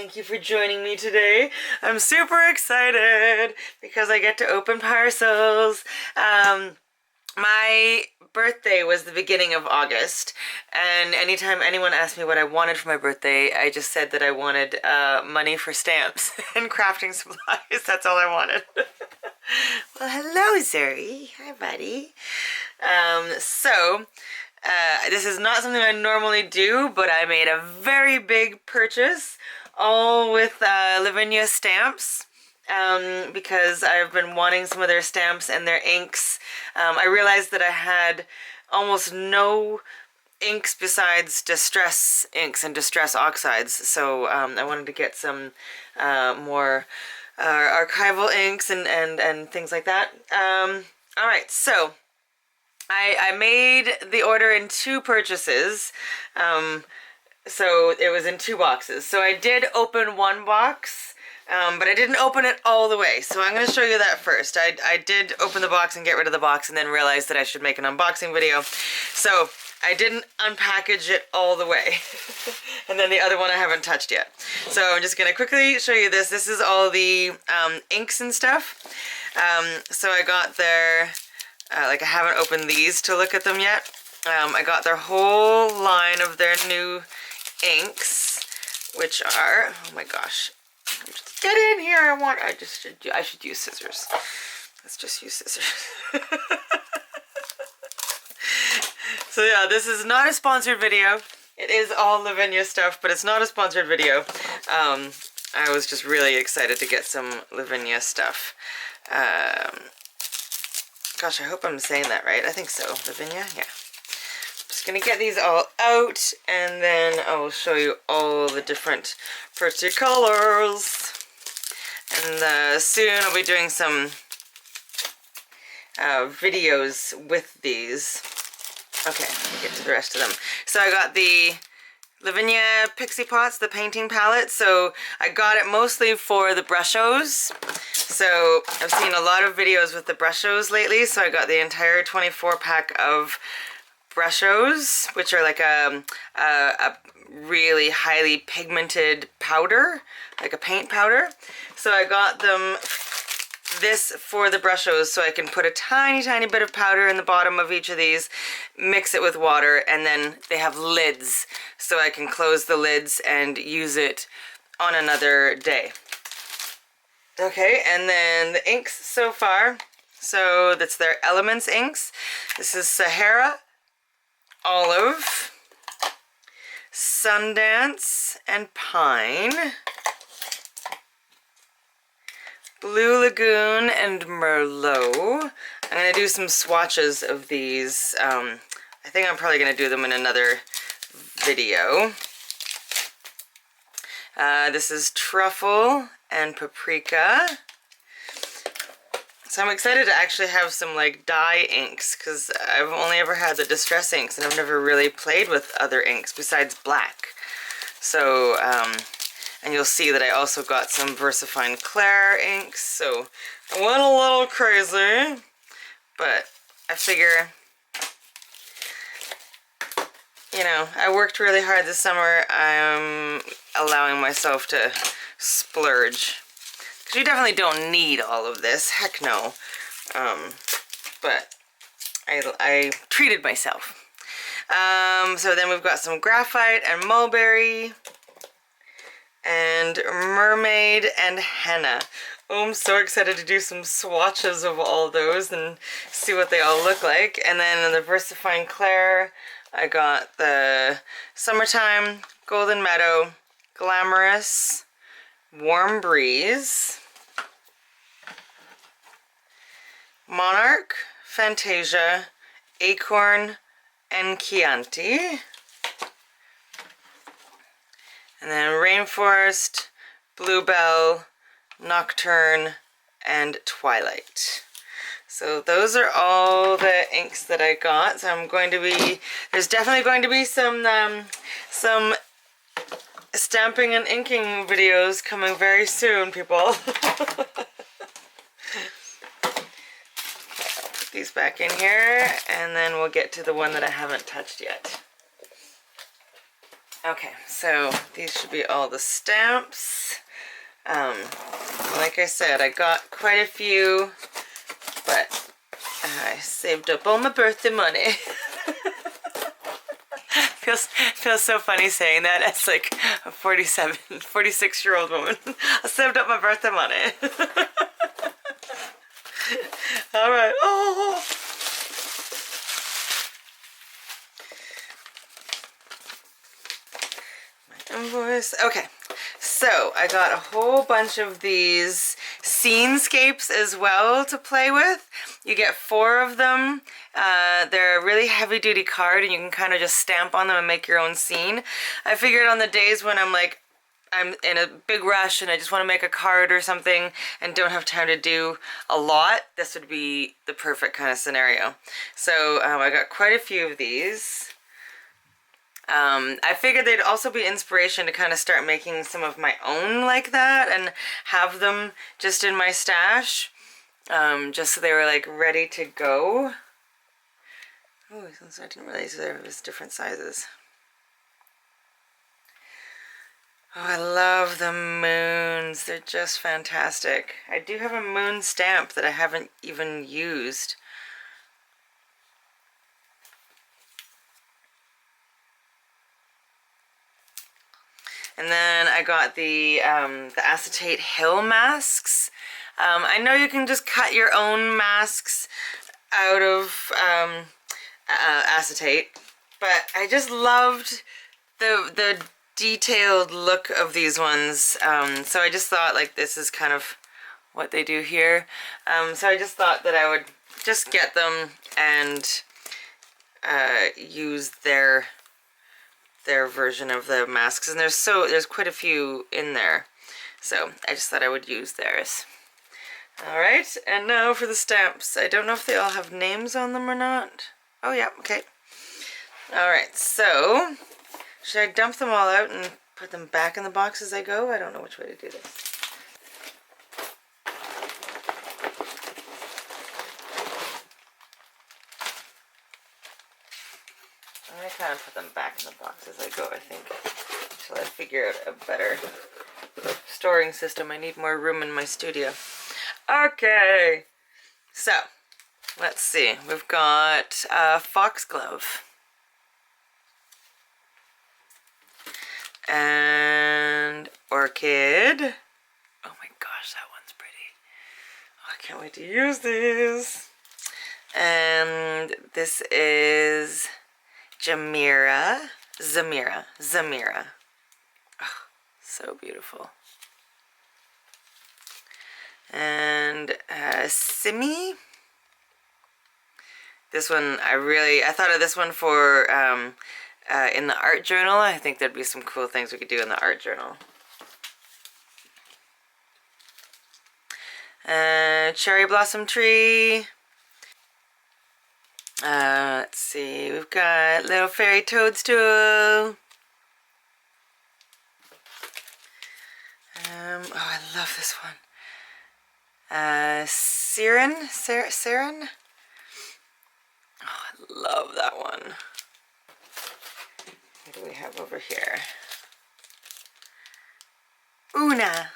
thank you for joining me today. I'm super excited because I get to open parcels. My birthday was the beginning of August, and anytime anyone asked me what I wanted for my birthday, I just said that I wanted money for stamps and crafting supplies. That's all I wanted. Well, hello, Zuri. Hi, buddy. This is not something I normally do, but I made a very big purchase, all with Lavinia stamps, because I've been wanting some of their stamps and their inks. I realized that I had almost no inks besides distress inks and distress oxides, so I wanted to get some more archival inks and things like that. Alright, so I made the order in 2 purchases, so it was in 2 boxes. So I did open 1 box, but I didn't open it all the way. So I'm going to show you that first. I did open the box and get rid of the box and then realized that I should make an unboxing video. So I didn't unpackage it all the way. And then the other one I haven't touched yet. So I'm just going to quickly show you this. This is all the inks and stuff. So I got their... I haven't opened these to look at them yet. I got their whole line of their new inks, which are, oh my gosh, just get in here. I should use scissors. Let's just use scissors. So yeah, this is not a sponsored video. It is all Lavinia stuff, but it's not a sponsored video. I was just really excited to get some Lavinia stuff. Gosh, I hope I'm saying that right. I think so. Lavinia? Yeah. Just gonna get these all out, and then I will show you all the different pretty colors. And soon I'll be doing some videos with these. Okay, let me get to the rest of them. So I got the Lavinia Pixie Pots, the painting palette. So I got it mostly for the brushos. So I've seen a lot of videos with the brushos lately, so I got the entire 24 pack of brushos, which are like a really highly pigmented powder, like a paint powder. So I got them this for the brushos, so I can put a tiny bit of powder in the bottom of each of these, mix it with water, and then they have lids, so I can close the lids and use it on another day. Okay, and then the inks so far. So that's their Elements inks. This is Sahara, Olive, Sundance, and Pine. Blue Lagoon and Merlot. I'm going to do some swatches of these. I think I'm probably going to do them in another video. This is Truffle and Paprika. So I'm excited to actually have some like dye inks, because I've only ever had the distress inks and I've never really played with other inks besides black. So and you'll see that I also got some VersaFine Claire inks, so I went a little crazy, but I figure, you know, I worked really hard this summer. I'm allowing myself to splurge, because you definitely don't need all of this, heck no, but I treated myself. So then we've got some graphite and mulberry and mermaid and henna. Oh, I'm so excited to do some swatches of all those and see what they all look like. And then in the VersaFine Claire, I got the Summertime, Golden Meadow, Glamorous, Warm Breeze, Monarch, Fantasia, Acorn, and Chianti. And then Rainforest, Bluebell, Nocturne, and Twilight. So those are all the inks that I got. So there's definitely going to be some stamping and inking videos coming very soon, people. Okay, I'll put these back in here, and then we'll get to the one that I haven't touched yet. Okay, so these should be all the stamps. Like I said, I got quite a few, but I saved up all my birthday money. Feels so funny saying that as like a 46-year-old woman. I saved up my birthday money. All right. Oh. My invoice. Okay. So I got a whole bunch of these scenescapes as well to play with. You get 4 of them. They're a really heavy duty card and you can kind of just stamp on them and make your own scene. I figured on the days when I'm in a big rush and I just want to make a card or something and don't have time to do a lot, this would be the perfect kind of scenario. So I got quite a few of these. I figured they'd also be inspiration to kind of start making some of my own like that and have them just in my stash, just so they were like ready to go. Oh, I didn't realize there was different sizes. Oh, I love the moons. They're just fantastic. I do have a moon stamp that I haven't even used. And then I got the acetate hill masks. I know you can just cut your own masks out of acetate, but I just loved the detailed look of these ones. So I just thought like this is kind of what they do here. So I just thought that I would just get them and use their version of the masks, and there's quite a few in there, so I just thought I would use theirs. All right, and now for the stamps. I don't know if they all have names on them or not. Oh yeah, okay. All right, so should I dump them all out and put them back in the box as I go? I don't know which way to do this. I kind of put them back in the box as I go, I think, until I figure out a better storing system. I need more room in my studio. Okay, so let's see. We've got a foxglove and orchid. Oh my gosh, that one's pretty. Oh, I can't wait to use these. And this is Zamira. Oh, so beautiful. And Simi. This one, I thought of this one for in the art journal. I think there'd be some cool things we could do in the art journal. Cherry blossom tree. Let's see, we've got little fairy toadstool. Oh, I love this one. Siren? Oh, I love that one. What do we have over here? Una.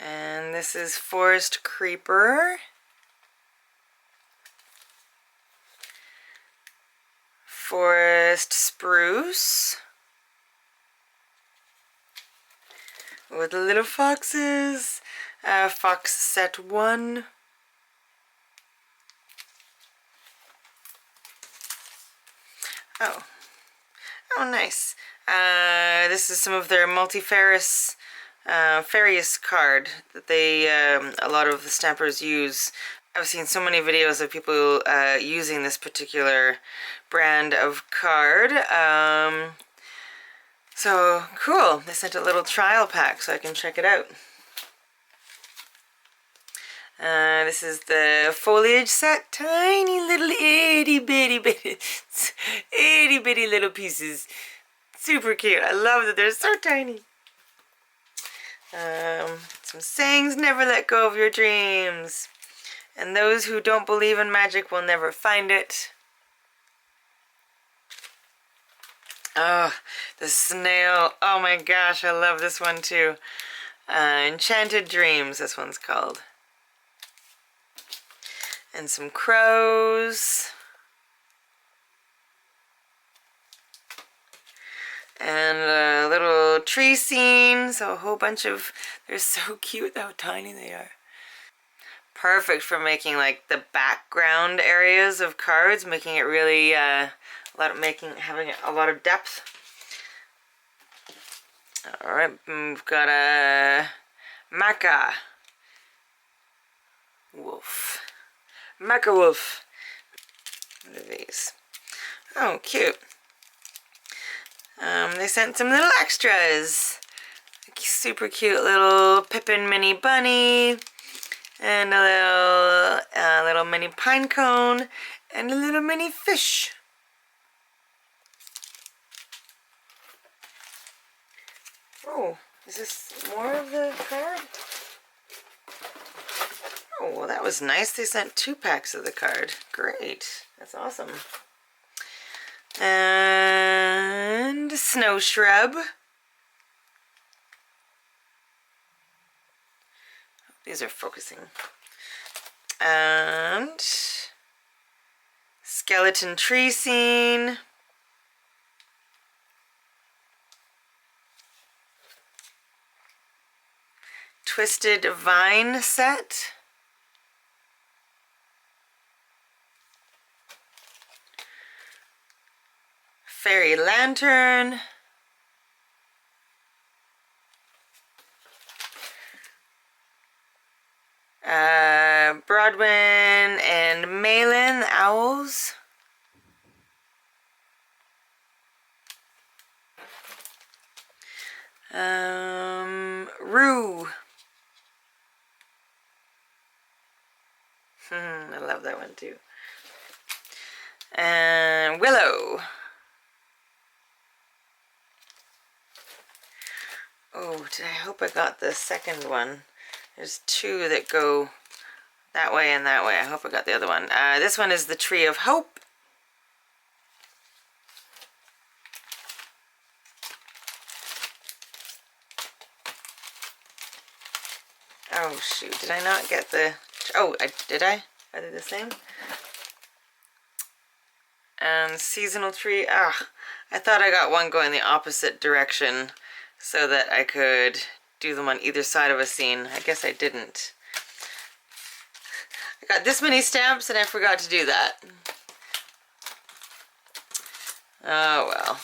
And this is forest creeper. Forest spruce. With the little foxes. Fox set 1. Oh. Oh, nice. This is some of their multifarious Farius card that they a lot of the stampers use. I've seen so many videos of people using this particular brand of card. So cool. They sent a little trial pack so I can check it out. This is the foliage set. Tiny little itty bitty little pieces. Super cute. I love that they're so tiny. Some sayings: never let go of your dreams, and those who don't believe in magic will never find it. Oh, the snail. Oh my gosh, I love this one too. Enchanted Dreams, this one's called. And some crows. And a little tree scene, so a whole bunch of, they're so cute how tiny they are. Perfect for making like the background areas of cards, making it really having a lot of depth. All right, we've got a maca wolf. Maca wolf. What are these? Oh, cute. They sent some little extras. Super cute little Pippin mini bunny, and a little mini pine cone, and a little mini fish. Oh, is this more of the card? Oh, well, that was nice. They sent 2 packs of the card. Great. That's awesome. And snow shrub. These are focusing. And skeleton tree scene. Twisted vine set. Fairy lantern. Broadwin and Malin, the owls. Rue. I love that one too. And Willow. Oh, I hope I got the second one. There's 2 that go that way and that way. I hope I got the other one. This one is the Tree of Hope. Oh shoot, did I not get the... Oh, did I? Are they the same? And seasonal tree. I thought I got one going the opposite direction so that I could do them on either side of a scene. I guess I didn't. I got this many stamps and I forgot to do that. Oh well.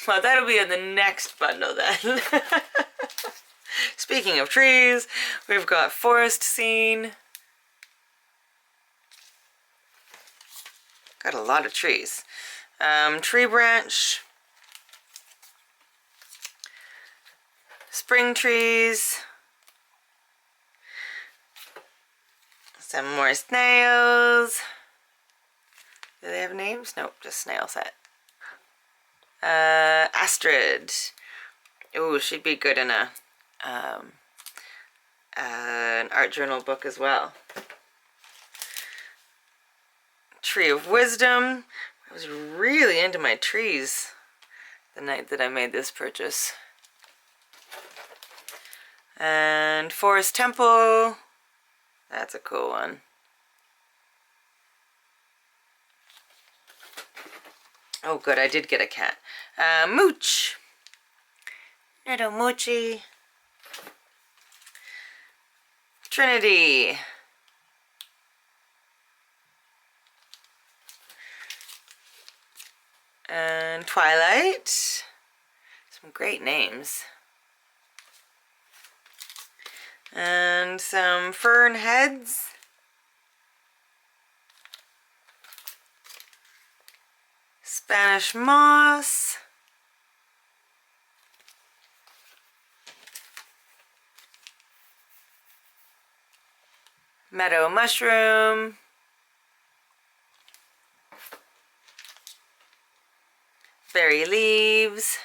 Well, that'll be in the next bundle then. Speaking of trees, we've got forest scene. Got a lot of trees. Tree branch. Spring trees. Some more snails. Do they have names? Nope, just snail set. Astrid. Oh, she'd be good in an art journal book as well. Tree of Wisdom. I was really into my trees the night that I made this purchase. And Forest Temple. That's a cool one. Oh good, I did get a cat. Mooch. Little Moochie. Trinity. And Twilight. Some great names. And some fern heads. Spanish moss. Meadow mushroom. Berry leaves.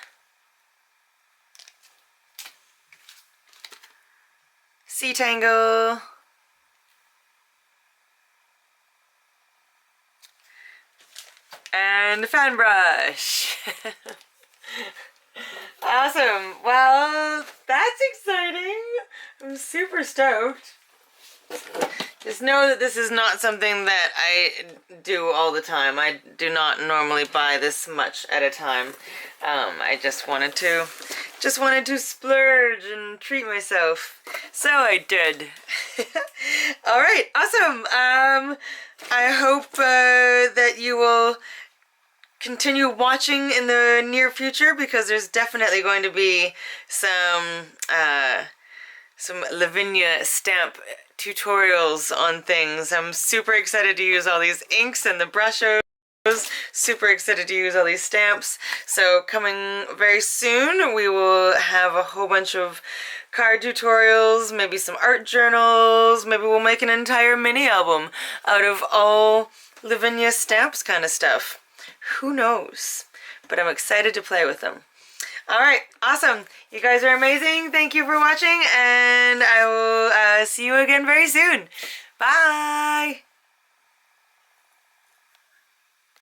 Sea tangle. And and fan brush. Awesome. Well, that's exciting. I'm super stoked. Just know that this is not something that I do all the time. I do not normally buy this much at a time. I just wanted to splurge and treat myself. So I did. All right, awesome. I hope that you will continue watching in the near future, because there's definitely going to be some Lavinia stamp tutorials on things. I'm super excited to use all these inks and the brushes. Super excited to use all these stamps. So coming very soon, we will have a whole bunch of card tutorials, maybe some art journals, maybe we'll make an entire mini album out of all Lavinia stamps kind of stuff. Who knows? But I'm excited to play with them. Alright, awesome. You guys are amazing. Thank you for watching, and I will see you again very soon. Bye!